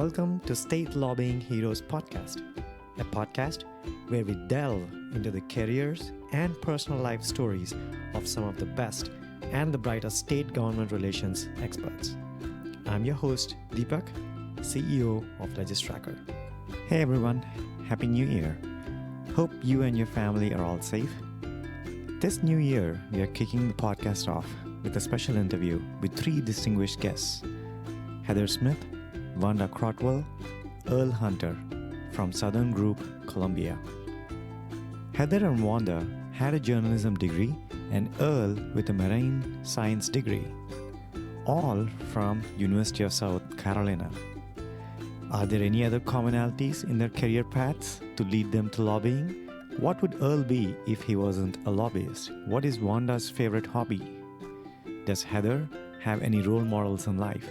Welcome to State Lobbying Heroes Podcast, a podcast where we delve into the careers and personal life stories of some of the best and the brightest state government relations experts. I'm your host, Deepak, CEO of Legistracker. Hey everyone, Happy New Year. Hope you and your family are all safe. This new year, we are kicking the podcast off with a special interview with three distinguished guests: Heather Smith, Wanda Crotwell, Earl Hunter from Southern Group, Columbia. Heather and Wanda had a journalism degree and Earl with a marine science degree, all from University of South Carolina. Are there any other commonalities in their career paths to lead them to lobbying? What would Earl be if he wasn't a lobbyist? What is Wanda's favorite hobby? Does Heather have any role models in life?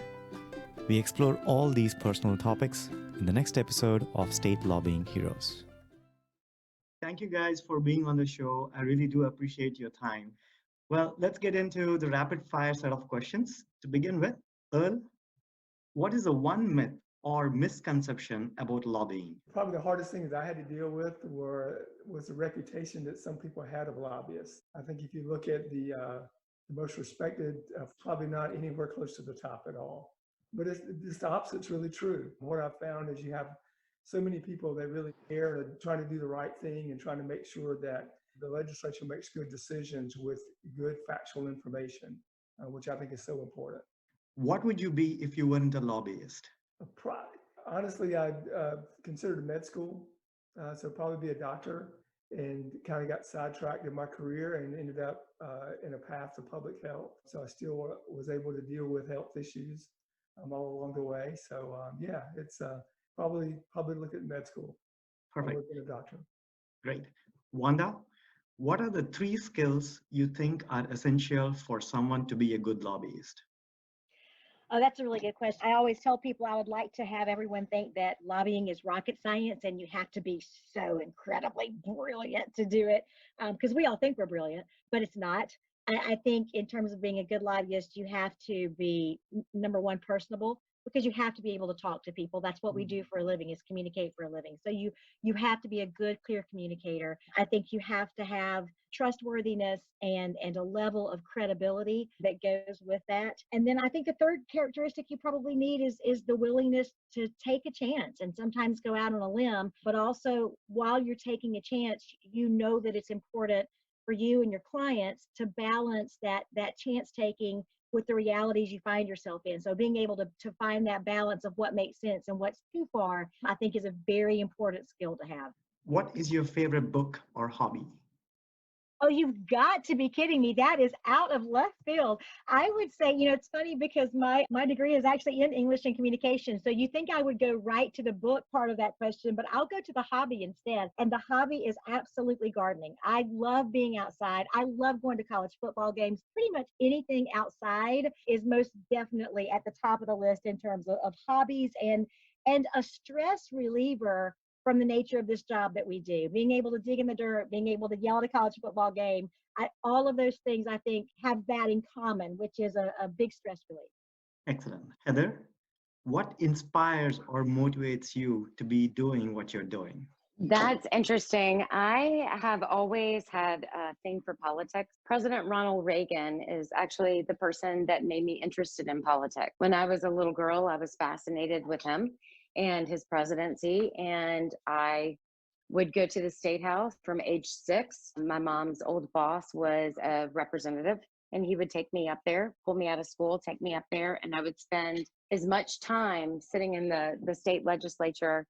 We explore all these personal topics in the next episode of State Lobbying Heroes. Thank you guys for being on the show. I really do appreciate your time. Well, let's get into the rapid fire set of questions. To begin with, Earl, what is the one myth or misconception about lobbying? Probably the hardest things I had to deal with was the reputation that some people had of lobbyists. I think if you look at the most respected, probably not anywhere close to the top at all. But it's the opposite's really true. What I've found is you have so many people that really care to try to do the right thing and trying to make sure that the legislature makes good decisions with good factual information, which I think is so important. What would you be if you weren't a lobbyist? Honestly, I'd considered med school, so probably be a doctor, and kind of got sidetracked in my career and ended up in a path to public health. So I still was able to deal with health issues all along the way. So yeah, it's probably look at med school. Perfect. Being a doctor. Great. Wanda, what are the three skills you think are essential for someone to be a good lobbyist? Oh, that's a really good question. I always tell people I would like to have everyone think that lobbying is rocket science and you have to be so incredibly brilliant to do it, because we all think we're brilliant, but it's not. I think in terms of being a good lobbyist, you have to be, number one, personable, because you have to be able to talk to people. That's what we do for a living, is communicate for a living. So you have to be a good, clear communicator. I think you have to have trustworthiness and a level of credibility that goes with that. And then I think the third characteristic you probably need is the willingness to take a chance and sometimes go out on a limb, but also while you're taking a chance, you know that it's important for you and your clients to balance that chance taking with the realities you find yourself in. So being able to find that balance of what makes sense and what's too far, I think, is a very important skill to have. What is your favorite book or hobby? Oh, you've got to be kidding me. That is out of left field. I would say, it's funny because my degree is actually in English and communication. So you think I would go right to the book part of that question, but I'll go to the hobby instead. And the hobby is absolutely gardening. I love being outside. I love going to college football games. Pretty much anything outside is most definitely at the top of the list in terms of hobbies and a stress reliever from the nature of this job that we do. Being able to dig in the dirt, being able to yell at a college football game, all of those things I think have that in common, which is a big stress relief. Excellent. Heather, what inspires or motivates you to be doing what you're doing? That's interesting. I have always had a thing for politics. President Ronald Reagan is actually the person that made me interested in politics. When I was a little girl, I was fascinated with him and his presidency, and I would go to the State House from age 6. My mom's old boss was a representative, and he would take me up there, pull me out of school, take me up there, and I would spend as much time sitting in the state legislature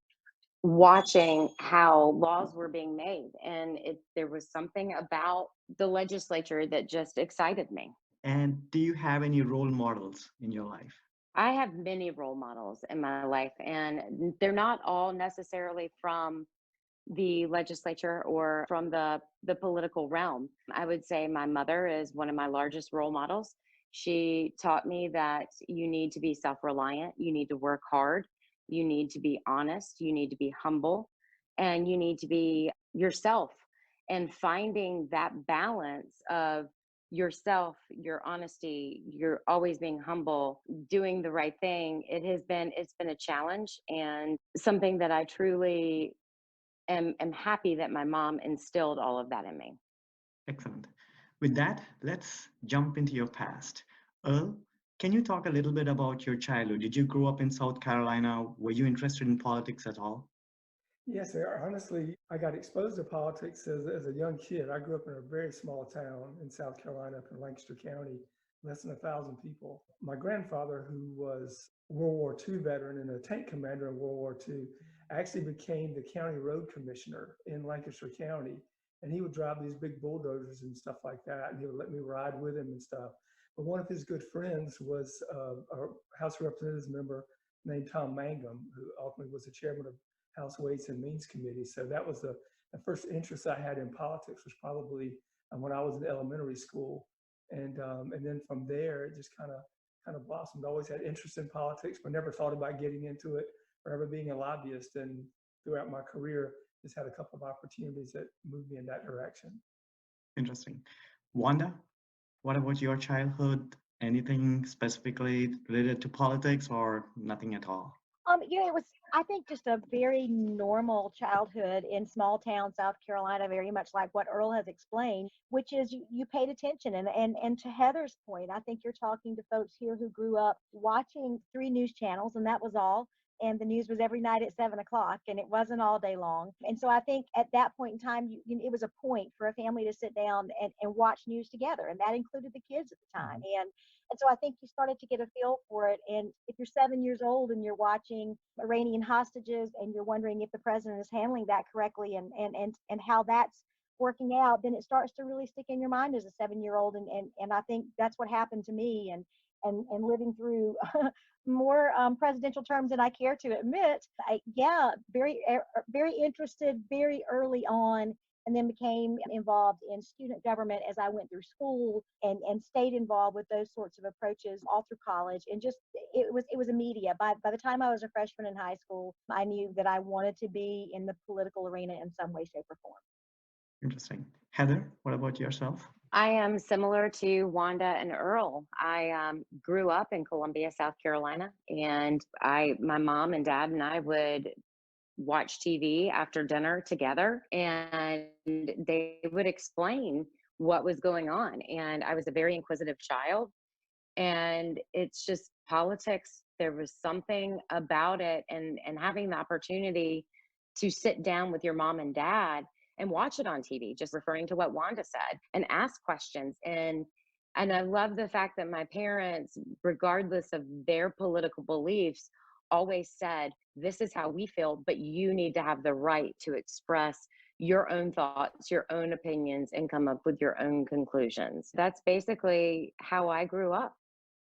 watching how laws were being made. And there was something about the legislature that just excited me. And do you have any role models in your life? I have many role models in my life, and they're not all necessarily from the legislature or from the political realm. I would say my mother is one of my largest role models. She taught me that you need to be self-reliant, you need to work hard, you need to be honest, you need to be humble, and you need to be yourself. And finding that balance of yourself, your honesty, you're always being humble, doing the right thing. It's been a challenge and something that I truly am happy that my mom instilled all of that in me. Excellent. With that, let's jump into your past. Earl, can you talk a little bit about your childhood? Did you grow up in South Carolina? Were you interested in politics at all? Yes, sir. Honestly, I got exposed to politics as a young kid. I grew up in a very small town in South Carolina, up in Lancaster County, less than 1,000 people. My grandfather, who was World War II veteran and a tank commander in World War II, actually became the county road commissioner in Lancaster County. And he would drive these big bulldozers and stuff like that, and he would let me ride with him and stuff. But one of his good friends was a House of Representatives member named Tom Mangum, who ultimately was the chairman of House Ways and Means Committee. So that was the first interest I had in politics was probably when I was in elementary school, and then from there it just kind of blossomed. I always had interest in politics, but never thought about getting into it or ever being a lobbyist. And throughout my career, just had a couple of opportunities that moved me in that direction. Interesting. Wanda, what about your childhood? Anything specifically related to politics or nothing at all? It was, I think, just a very normal childhood in small town South Carolina, very much like what Earl has explained, which is you paid attention. And to Heather's point, I think you're talking to folks here who grew up watching 3 news channels, and that was all. And the news was every night at 7 o'clock, and it wasn't all day long. And so I think at that point in time, it was a point for a family to sit down and watch news together, and that included the kids at the time. And so I think you started to get a feel for it. And if you're 7 years old and you're watching Iranian hostages and you're wondering if the president is handling that correctly and how that's working out, then it starts to really stick in your mind as a 7-year-old. And I think that's what happened to me. And living through more presidential terms than I care to admit, very interested very early on, and then became involved in student government as I went through school and stayed involved with those sorts of approaches all through college. And just it was immediate. By the time I was a freshman in high school, I knew that I wanted to be in the political arena in some way, shape, or form. Interesting. Heather, what about yourself? I am similar to Wanda and Earl. I grew up in Columbia, South Carolina, and my mom and dad and I would watch TV after dinner together, and they would explain what was going on. And I was a very inquisitive child, and it's just politics. There was something about it, and having the opportunity to sit down with your mom and dad and watch it on TV, just referring to what Wanda said, and ask questions. And I love the fact that my parents, regardless of their political beliefs, always said, this is how we feel, but you need to have the right to express your own thoughts, your own opinions, and come up with your own conclusions. That's basically how I grew up.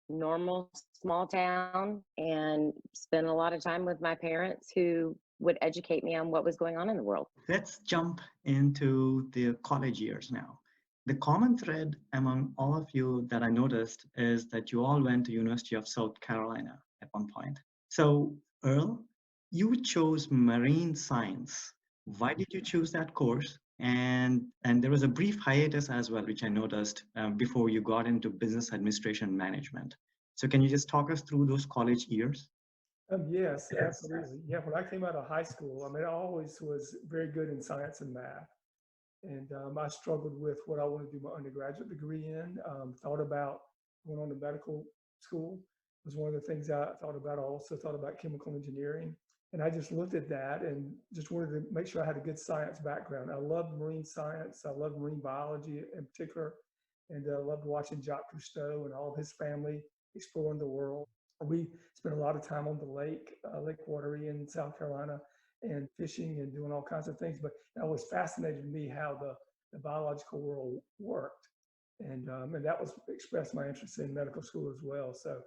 Normal small town, and spent a lot of time with my parents who would educate me on what was going on in the world. Let's jump into the college years now. The common thread among all of you that I noticed is that you all went to University of South Carolina at one point. So, Earl, you chose marine science. Why did you choose that course? And there was a brief hiatus as well, which I noticed before you got into business administration management. So can you just talk us through those college years? Yes, absolutely. Yeah, when I came out of high school, I mean, I always was very good in science and math. And I struggled with what I wanted to do my undergraduate degree in. Thought about going on to medical school was one of the things I thought about. I also thought about chemical engineering. And I just looked at that and just wanted to make sure I had a good science background. I loved marine science. I loved marine biology in particular. And I loved watching Jacques Cousteau and all of his family exploring the world. We spent a lot of time on the lake, Lake Wateree in South Carolina, and fishing and doing all kinds of things. But it always fascinated me how the biological world worked. And that was expressed my interest in medical school as well. So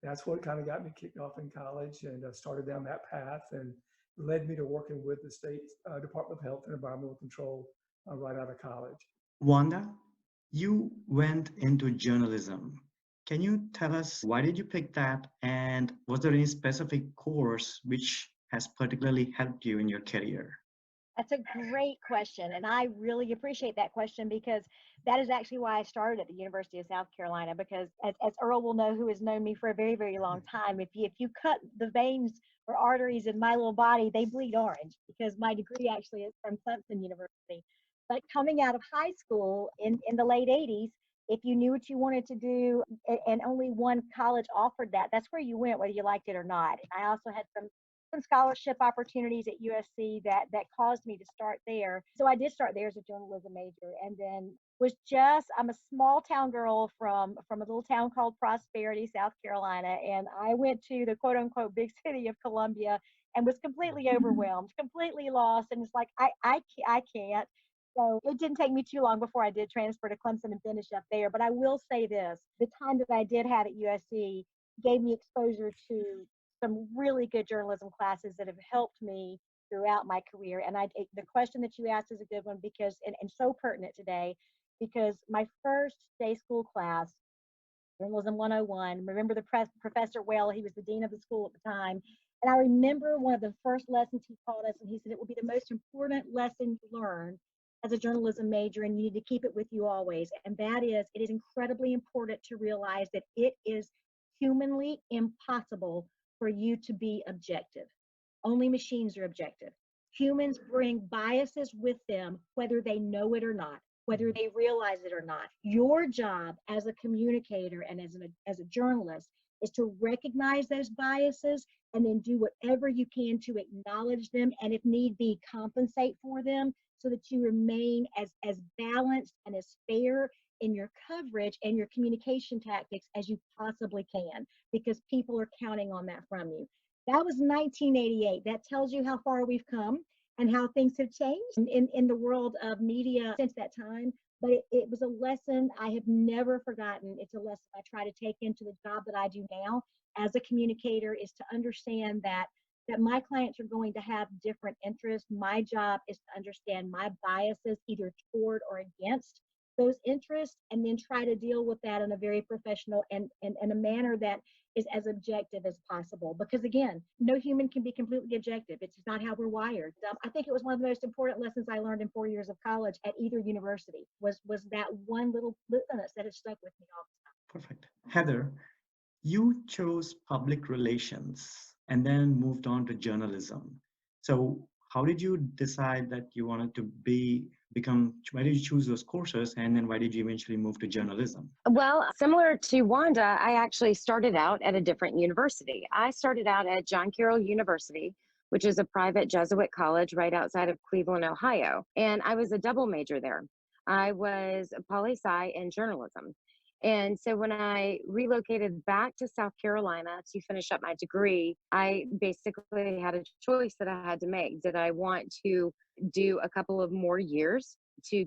that's what kind of got me kicked off in college, and started down that path, and led me to working with the state Department of Health and Environmental Control right out of college. Wanda, you went into journalism. Can you tell us why did you pick that, and was there any specific course which has particularly helped you in your career? That's a great question. And I really appreciate that question because that is actually why I started at the University of South Carolina. Because as Earl will know, who has known me for a very, very long time, if you cut the veins or arteries in my little body, they bleed orange because my degree actually is from Clemson University. But coming out of high school in the late 80s, if you knew what you wanted to do and only one college offered that, that's where you went, whether you liked it or not. And I also had some scholarship opportunities at USC that caused me to start there. So I did start there as a journalism major, and then I'm a small town girl from a little town called Prosperity, South Carolina, and I went to the quote unquote big city of Columbia and was completely overwhelmed, completely lost, and it's like I can't. So it didn't take me too long before I did transfer to Clemson and finish up there. But I will say this, the time that I did have at USC gave me exposure to some really good journalism classes that have helped me throughout my career. And the question that you asked is a good one because, and so pertinent today, because my first day school class, Journalism 101, remember Professor Well, he was the dean of the school at the time. And I remember one of the first lessons he taught us, and he said, it will be the most important lesson you learn as a journalism major, and you need to keep it with you always. And that is, it is incredibly important to realize that it is humanly impossible for you to be objective. Only machines are objective. Humans bring biases with them, whether they know it or not, whether they realize it or not. Your job as a communicator and as a journalist is to recognize those biases and then do whatever you can to acknowledge them, and if need be, compensate for them so that you remain as balanced and as fair in your coverage and your communication tactics as you possibly can, because people are counting on that from you. That was 1988. That tells you how far we've come and how things have changed in the world of media since that time. But it was a lesson I have never forgotten. It's a lesson I try to take into the job that I do now as a communicator, is to understand that my clients are going to have different interests. My job is to understand my biases, either toward or against those interests, and then try to deal with that in a very professional and a manner that is as objective as possible. Because again, no human can be completely objective. It's not how we're wired. I think it was one of the most important lessons I learned in 4 years of college at either university was that one little sentence that has stuck with me all the time. Perfect. Heather, you chose public relations and then moved on to journalism. So how did you decide that you wanted to why did you choose those courses, and then why did you eventually move to journalism? Well, similar to Wanda, I actually started out at a different university. I started out at John Carroll University, which is a private Jesuit college right outside of Cleveland, Ohio. And I was a double major there. I was poli-sci and journalism. And so when I relocated back to South Carolina to finish up my degree, I basically had a choice that I had to make. Did I want to do a couple of more years to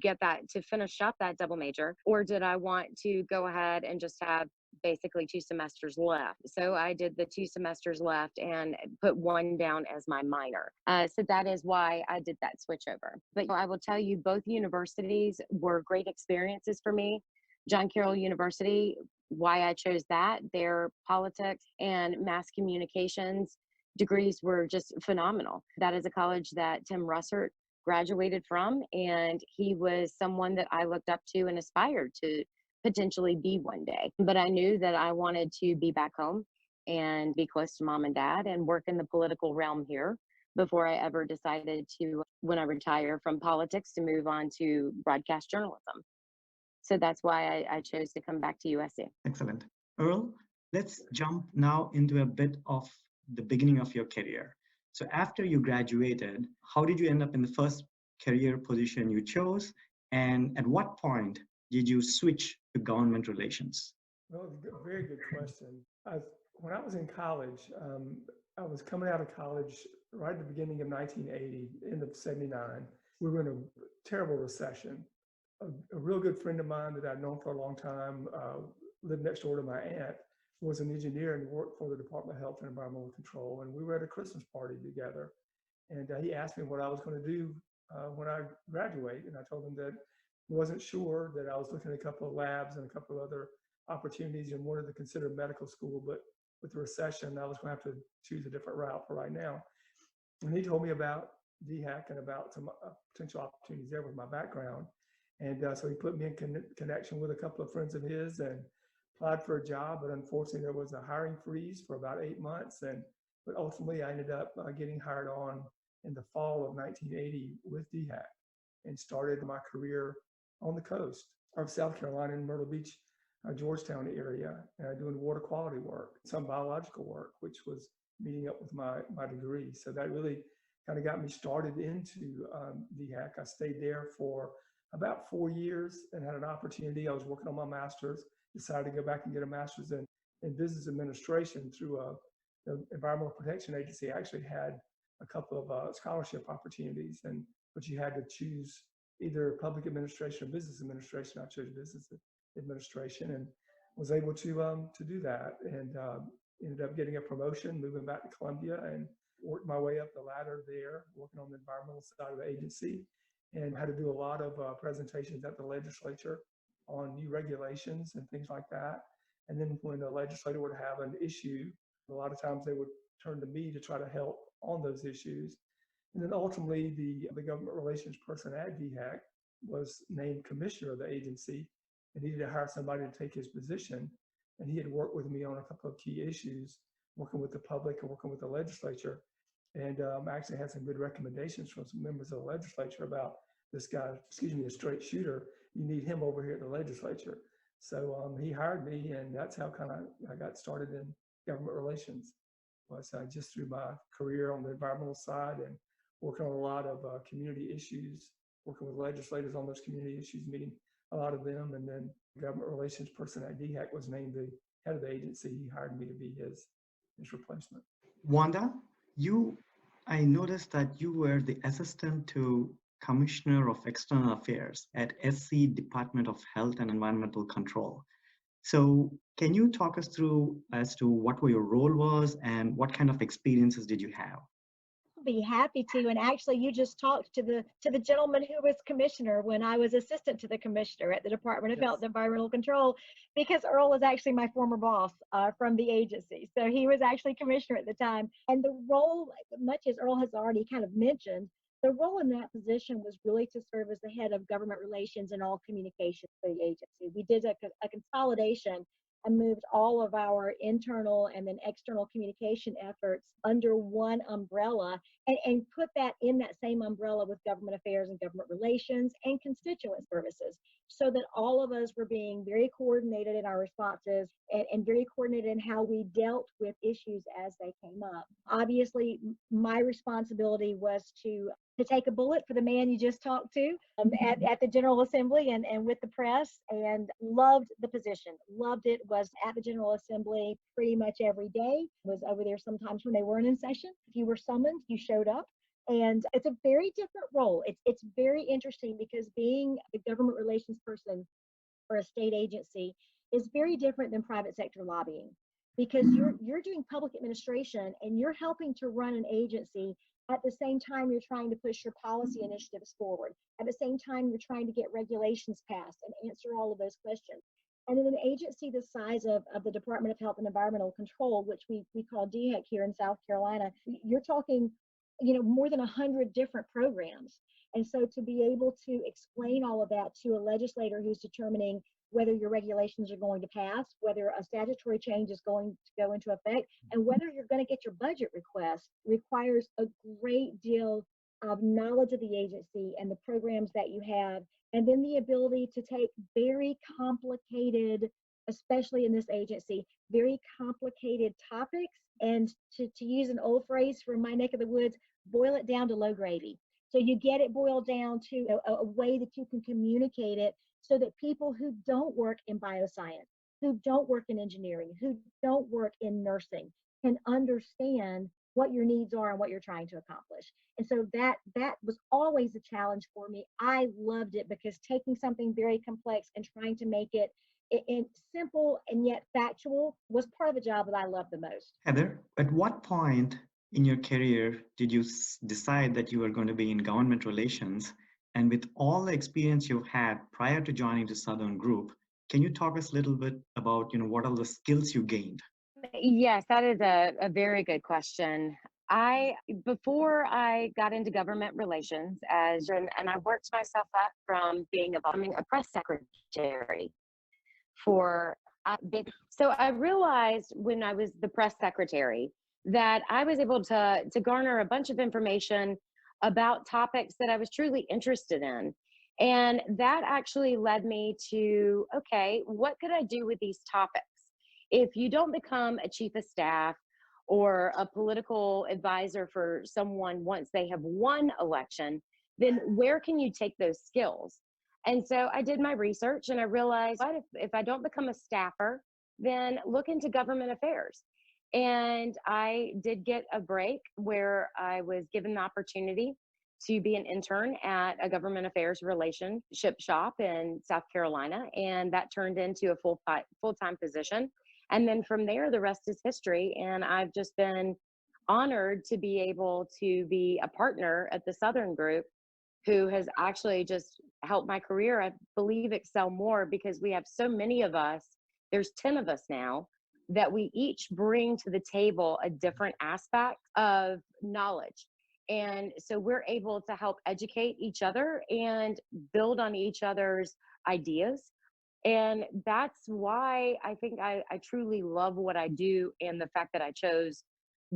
finish up that double major, or did I want to go ahead and just have basically 2 semesters left? So I did the 2 semesters left and put one down as my minor. So that is why I did that switch over. But I will tell you, both universities were great experiences for me. John Carroll University, why I chose that, their politics and mass communications degrees were just phenomenal. That is a college that Tim Russert graduated from, and he was someone that I looked up to and aspired to potentially be one day. But I knew that I wanted to be back home and be close to mom and dad and work in the political realm here before I ever decided to, when I retire from politics, to move on to broadcast journalism. So that's why I chose to come back to USC. Excellent. Earl, let's jump now into a bit of the beginning of your career. So after you graduated, how did you end up in the first career position you chose? And at what point did you switch to government relations? Well, very good question. When I was in college, I was coming out of college right at the beginning of 1980, end of 79. We were in a terrible recession. A real good friend of mine that I'd known for a long time, lived next door to my aunt, was an engineer and worked for the Department of Health and Environmental Control. And we were at a Christmas party together. And he asked me what I was going to do when I graduate. And I told him that I wasn't sure, that I was looking at a couple of labs and a couple of other opportunities and wanted to consider medical school. But with the recession, I was going to have to choose a different route for right now. And he told me about DHAC and about some potential opportunities there with my background. And so he put me in connection with a couple of friends of his and applied for a job, but unfortunately there was a hiring freeze for about 8 months. But ultimately I ended up getting hired on in the fall of 1980 with DHAC and started my career on the coast of South Carolina in Myrtle Beach, Georgetown area, doing water quality work, some biological work, which was meeting up with my degree. So that really kind of got me started into DHAC. I stayed there for about 4 years and had an opportunity. I was working on my master's, decided to go back and get a master's in business administration through the Environmental Protection Agency. I actually had a couple of scholarship opportunities, but you had to choose either public administration or business administration. I chose business administration and was able to do that, and ended up getting a promotion, moving back to Columbia, and worked my way up the ladder there, working on the environmental side of the agency, and had to do a lot of presentations at the legislature on new regulations and things like that. And then when the legislator would have an issue, a lot of times they would turn to me to try to help on those issues. And then ultimately, the government relations person at DHAC was named commissioner of the agency and needed to hire somebody to take his position. And he had worked with me on a couple of key issues, working with the public and working with the legislature. And I actually had some good recommendations from some members of the legislature about this guy, a straight shooter. You need him over here at the legislature. So he hired me, and that's how I got started in government relations. Was just through my career on the environmental side and working on a lot of community issues, working with legislators on those community issues, meeting a lot of them. And then the government relations person at DHAC was named the head of the agency. He hired me to be his replacement. Wanda, I noticed that you were the assistant to Commissioner of External Affairs at SC Department of Health and Environmental Control. So can you talk us through as to what your role was and what kind of experiences did you have? Be happy to. And actually, you just talked to the gentleman who was commissioner when I was assistant to the commissioner at the Department of Health and Environmental Control, because Earl was actually my former boss from the agency. So he was actually commissioner at the time. And the role, much as Earl has already kind of mentioned, the role in that position was really to serve as the head of government relations and all communications for the agency. We did a consolidation and moved all of our internal and then external communication efforts under one umbrella and put that in that same umbrella with government affairs and government relations and constituent services, so that all of us were being very coordinated in our responses and very coordinated in how we dealt with issues as they came up. Obviously, my responsibility was to take a bullet for the man you just talked to at the General Assembly and with the press, and loved the position, loved it, was at the General Assembly pretty much every day, was over there sometimes when they weren't in session. If you were summoned, you showed up. And it's a very different role. It's very interesting because being a government relations person for a state agency is very different than private sector lobbying, because you're doing public administration and you're helping to run an agency. At the same time, you're trying to push your policy initiatives forward. At the same time, you're trying to get regulations passed and answer all of those questions. And in an agency the size of the Department of Health and Environmental Control, which we call DHEC here in South Carolina, you're talking, more than 100 different programs. And so to be able to explain all of that to a legislator who's determining whether your regulations are going to pass, whether a statutory change is going to go into effect, and whether you're going to get your budget request, requires a great deal of knowledge of the agency and the programs that you have, and then the ability to take very complicated, especially in this agency, very complicated topics, and to use an old phrase from my neck of the woods, boil it down to low gravy. So you get it boiled down to a way that you can communicate it so that people who don't work in bioscience, who don't work in engineering, who don't work in nursing can understand what your needs are and what you're trying to accomplish. And so that was always a challenge for me. I loved it because taking something very complex and trying to make it in simple and yet factual was part of the job that I loved the most. Heather, at what point in your career did you decide that you were going to be in government relations? And with all the experience you've had prior to joining the Southern Group, can you talk us a little bit about, what are the skills you gained? Yes, that is a very good question. Before I got into government relations, and I worked myself up from becoming a press secretary for so I realized when I was the press secretary that I was able to garner a bunch of information about topics that I was truly interested in. And that actually led me to, okay, what could I do with these topics? If you don't become a chief of staff or a political advisor for someone once they have won election, then where can you take those skills? And so I did my research and I realized, what if I don't become a staffer, then look into government affairs. And I did get a break where I was given the opportunity to be an intern at a government affairs relationship shop in South Carolina. And that turned into a full-time position. And then from there, the rest is history. And I've just been honored to be able to be a partner at the Southern Group, who has actually just helped my career, I believe, excel more because we have so many of us. There's 10 of us now that we each bring to the table a different aspect of knowledge. And so we're able to help educate each other and build on each other's ideas. And that's why I think I truly love what I do, and the fact that I chose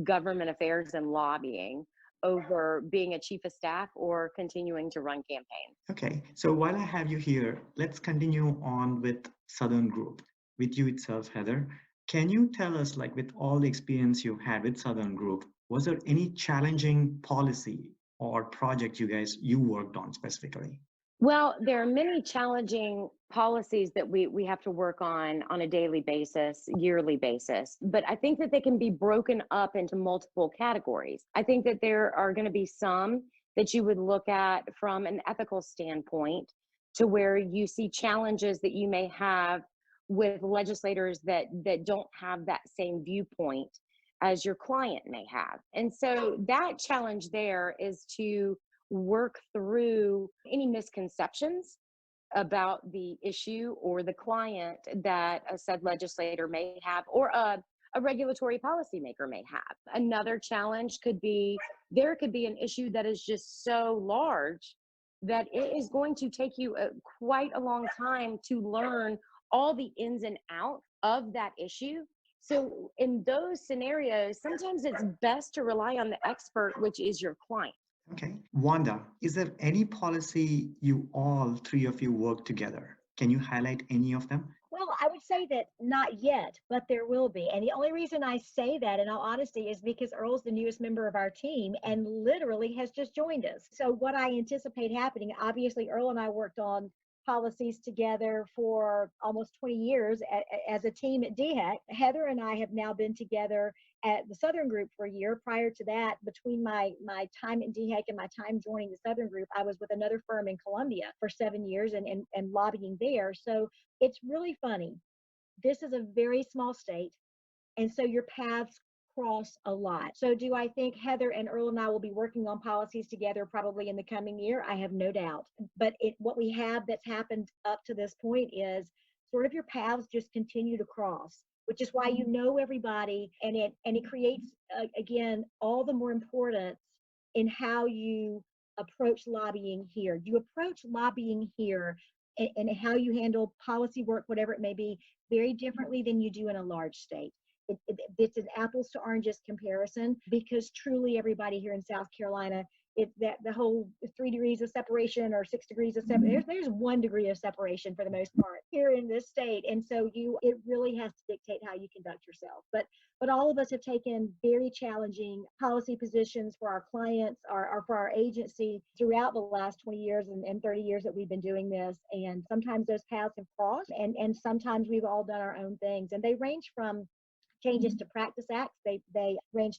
government affairs and lobbying over being a chief of staff or continuing to run campaigns. Okay, so while I have you here, let's continue on with Southern Group, with you itself, Heather. Can you tell us, like with all the experience you've had with Southern Group, was there any challenging policy or project you worked on specifically? Well, there are many challenging policies that we have to work on a daily basis, yearly basis, but I think that they can be broken up into multiple categories. I think that there are going to be some that you would look at from an ethical standpoint, to where you see challenges that you may have with legislators that don't have that same viewpoint as your client may have. And so that challenge there is to work through any misconceptions about the issue or the client that a said legislator may have, or a regulatory policymaker may have. Another challenge could be, there could be an issue that is just so large that it is going to take you quite a long time to learn all the ins and outs of that issue. So in those scenarios, sometimes it's best to rely on the expert, which is your client. Okay. Wanda, is there any policy you all three of you work together? Can you highlight any of them? Well, I would say that not yet, but there will be. And the only reason I say that, in all honesty, is because Earl's the newest member of our team and literally has just joined us. So what I anticipate happening, obviously, Earl and I worked on policies together for almost 20 years as a team at DHEC. Heather and I have now been together at the Southern Group for a year. Prior to that, between my time at DHEC and my time joining the Southern Group, I was with another firm in Columbia for 7 years and lobbying there. So it's really funny. This is a very small state, and so your paths cross a lot. So do I think Heather and Earl and I will be working on policies together probably in the coming year? I have no doubt. But what we have that's happened up to this point is sort of your paths just continue to cross, which is why you know everybody, and it creates, again, all the more importance in how you approach lobbying here. You approach lobbying here and how you handle policy work, whatever it may be, very differently than you do in a large state. It's an apples to oranges comparison, because truly everybody here in South Carolina, the whole 3 degrees of separation or 6 degrees of separation, there's 1 degree of separation for the most part here in this state. And so it really has to dictate how you conduct yourself. But all of us have taken very challenging policy positions for our clients, or for our agency throughout the last 20 years and 30 years that we've been doing this. And sometimes those paths have crossed, and sometimes we've all done our own things. And they range from changes to practice acts. They range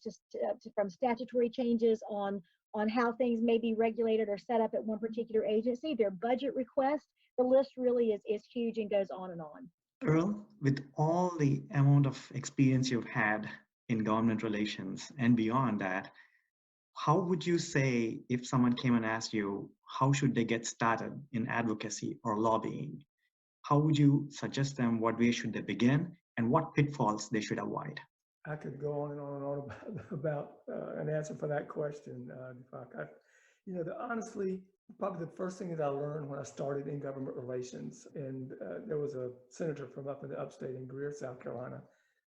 from statutory changes on how things may be regulated or set up at one particular agency, their budget requests. The list really is huge and goes on and on. Earl, with all the amount of experience you've had in government relations and beyond that, how would you say, if someone came and asked you, how should they get started in advocacy or lobbying? How would you suggest them, what way should they begin, and what pitfalls they should avoid? I could go on and on and on about an answer for that question, Deepak. Honestly, probably the first thing that I learned when I started in government relations, and there was a senator from up in the upstate in Greer, South Carolina,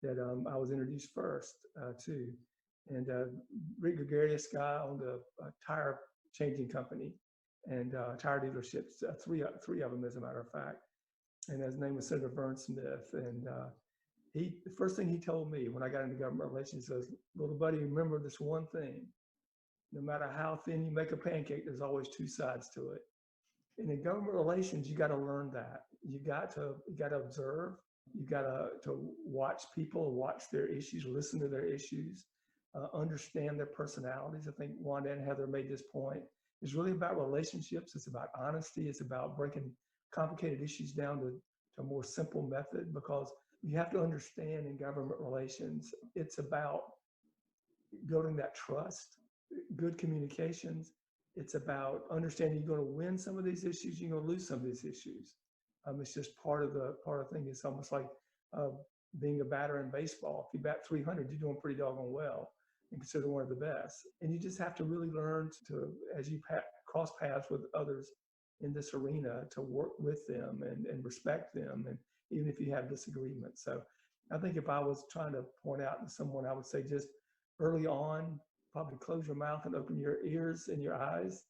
that I was introduced first to. And Rick Gregarious guy owned a tire changing company and tire dealerships, three of them, as a matter of fact. And his name was Senator Vern Smith. And the first thing he told me when I got into government relations was, little buddy, remember this one thing. No matter how thin you make a pancake, there's always two sides to it. And in government relations, you got to learn that. You got to observe. You got to watch people, watch their issues, listen to their issues, understand their personalities. I think Wanda and Heather made this point. It's really about relationships. It's about honesty. It's about breaking complicated issues down to a more simple method, because you have to understand in government relations, it's about building that trust, good communications. It's about understanding you're going to win some of these issues, you're going to lose some of these issues. It's just part of the thing. It's almost like being a batter in baseball. If you bat 300, you're doing pretty doggone well and considered one of the best. And you just have to really learn to, as you cross paths with others in this arena, to work with them and respect them, and even if you have disagreements. So I think if I was trying to point out to someone, I would say just early on, probably close your mouth and open your ears and your eyes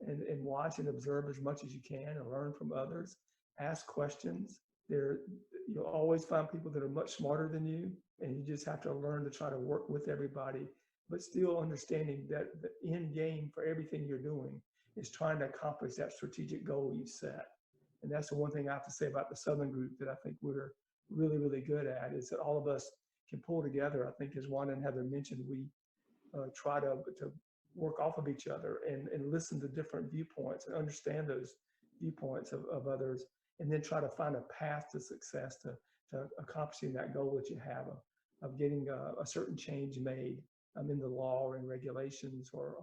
and watch and observe as much as you can and learn from others. Ask questions. You'll always find people that are much smarter than you, and you just have to learn to try to work with everybody, but still understanding that the end game for everything you're doing is trying to accomplish that strategic goal you set. And that's the one thing I have to say about the Southern group that I think we're really, really good at, is that all of us can pull together. I think, as Wanda and Heather mentioned, we try to work off of each other and listen to different viewpoints and understand those viewpoints of others, and then try to find a path to success to accomplishing that goal that you have of getting a certain change made in the law or in regulations or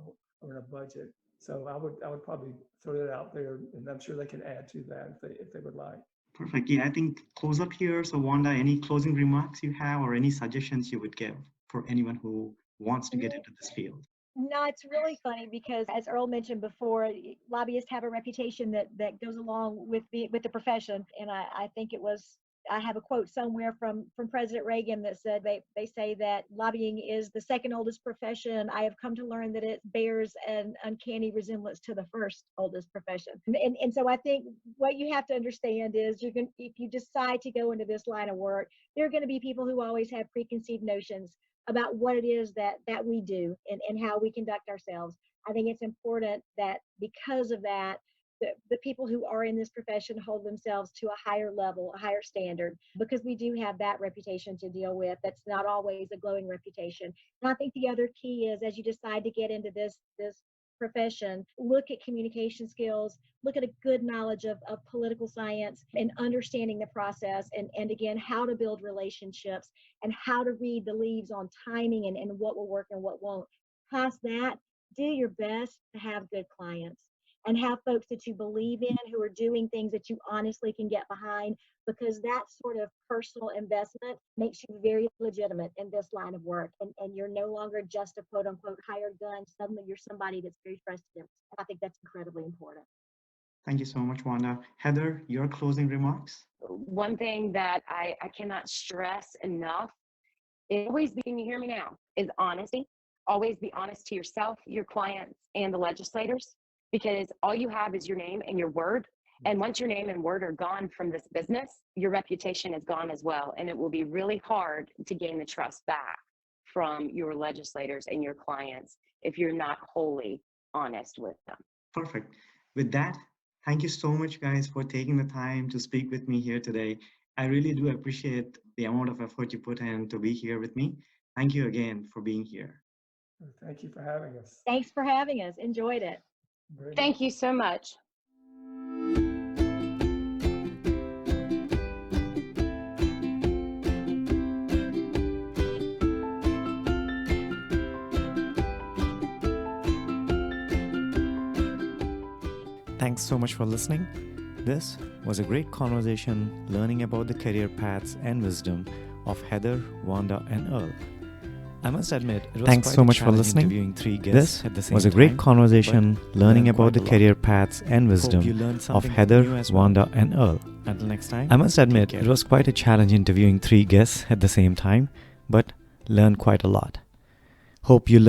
in a budget. So I would probably throw that out there, and I'm sure they can add to that if they would like. Perfect. Yeah, I think close up here. So Wanda, any closing remarks you have or any suggestions you would give for anyone who wants to get into this field? No, it's really funny because, as Earl mentioned before, lobbyists have a reputation that goes along with the profession. And I think I have a quote somewhere from President Reagan that said they say that lobbying is the second oldest profession. I have come to learn that it bears an uncanny resemblance to the first oldest profession. And so I think what you have to understand is if you decide to go into this line of work, there are going to be people who always have preconceived notions about what it is that we do and how we conduct ourselves. I think it's important that because of that, the people who are in this profession hold themselves to a higher level, a higher standard, because we do have that reputation to deal with. That's not always a glowing reputation. And I think the other key is, as you decide to get into this profession, look at communication skills, look at a good knowledge of political science and understanding the process, and again, how to build relationships and how to read the leaves on timing and what will work and what won't. Past that, do your best to have good clients and have folks that you believe in who are doing things that you honestly can get behind, because that sort of personal investment makes you very legitimate in this line of work. And you're no longer just a quote unquote hired gun. Suddenly you're somebody that's very trusted. And I think that's incredibly important. Thank you so much, Wanda. Heather, your closing remarks? One thing that I cannot stress enough is always, can you hear me now, is honesty. Always be honest to yourself, your clients, and the legislators, because all you have is your name and your word. And once your name and word are gone from this business, your reputation is gone as well. And it will be really hard to gain the trust back from your legislators and your clients if you're not wholly honest with them. Perfect. With that, thank you so much, guys, for taking the time to speak with me here today. I really do appreciate the amount of effort you put in to be here with me. Thank you again for being here. Thank you for having us. Thanks for having us. Enjoyed it. Thank you so much. Thanks so much for listening. This was a great conversation learning about the career paths and wisdom of Heather, Wanda, and Earl. I must admit, it was Thanks quite so a much for challenge listening. interviewing three guests This at the same was a great time, conversation but learning learned about the quite a lot. career paths and Hope wisdom you learned of something Heather, new as well. Wanda, and Earl. Until next time, I must admit, care. it was quite a challenge interviewing three guests at the same time, but learned quite a lot. Hope you